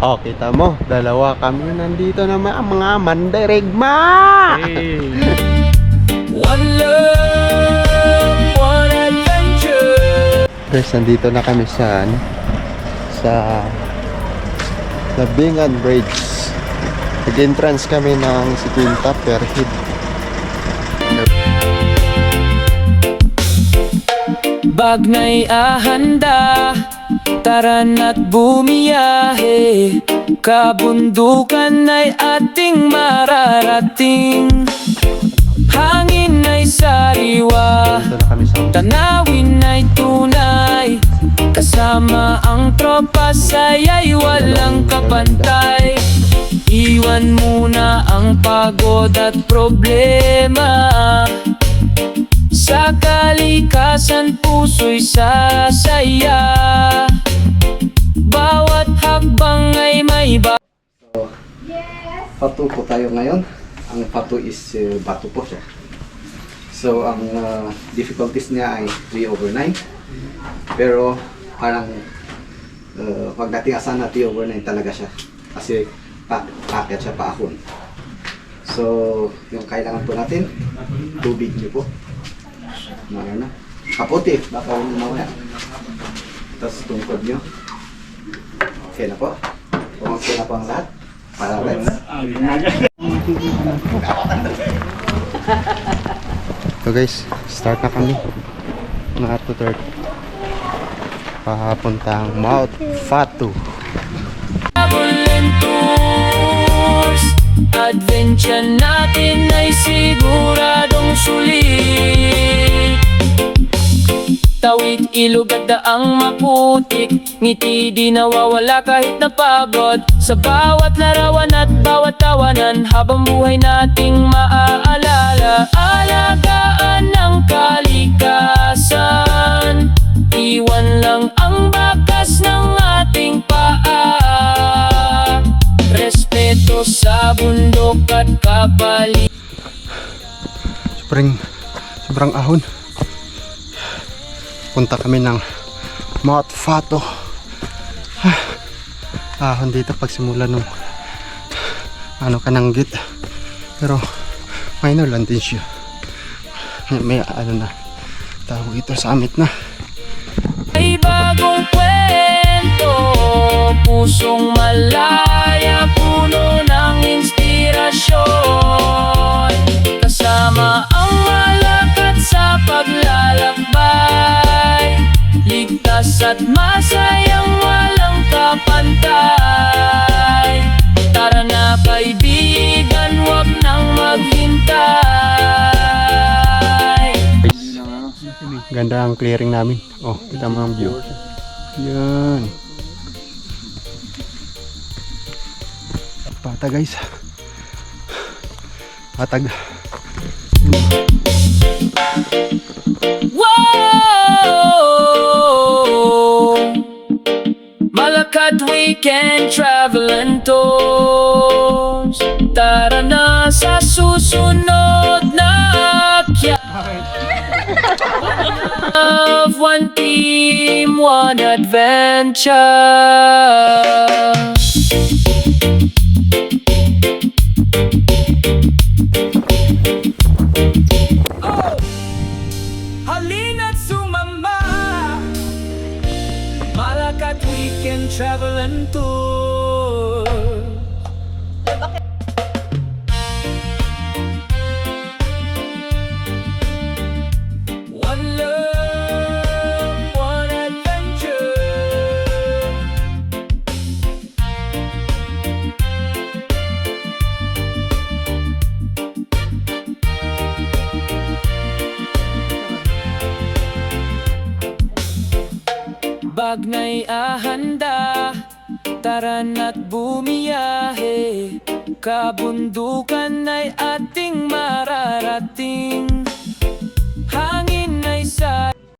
Oh, kita mo, dalawa kami nandito na mga mandirigma. Hey. One love, one adventure. Guys, nandito na kami sa Bingan Bridge. Nag-entrance kami ng Siquinta Perhid. Bagnay ahanda, tara na't bumiyahe. Kabundukan ay ating mararating. Hangin ay sariwa, Nandito na kami sa tanawin ay tunay. Kasama ang tropa, saya'y walang kapantay. Iwan muna ang pagod at problema. Sa kalikasan puso'y sasaya. Bawat hakbang ay may Fatu po tayo ngayon. Ang Fatu is bato po siya. So ang difficulties niya ay 3/9. Pero parang pagdating asana 3/9 talaga siya. Kasi packet siya paahon. So yung kailangan po natin, tubig niyo po. Na kaputi, baka mamaya. Tapos tungkod niyo. Okay na po. Okay na po ang lahat. Para let's. So guys, start na kami. Mga 2:30. Papuntang Mount Fatu. tours. Adventure natin ay siguradong sulit. Tawid ilog at daang maputik, ngiti di nawawala kahit napagod. Sa bawat larawan at bawat tawanan, habang buhay nating maaalala. Alagaan ng kalikasan, iwan lang ang bakas ng ating paa. Respeto sa bundok at kapali. Sobrang ahon. Punta kami ng Mount Fatu. Ahon dito pagsimula nung kananggit. Pero minor lang din siya. May na tawag ito, summit na. May bagong kwento, pusong malaya, puno ng inspirasyon. Kasama ang malakad sa paglalakbay, ligtas at masayang walang kapantay. Tara na kaibigan, huwag nang maghintay. Ganda ang clearing namin. Oh, kita mo ang view. Yan. Pata guys. Patag. Whoa! Malakad weekend travel and tours. Tara na sa susunod na akyat. Of one team, one adventure. Oh! Halina't sumama, Malakad weekend travel and tour. One love, one adventure. Bagnay ahanda, tara na't bumiyahe. Kabundukan ay ating mararating.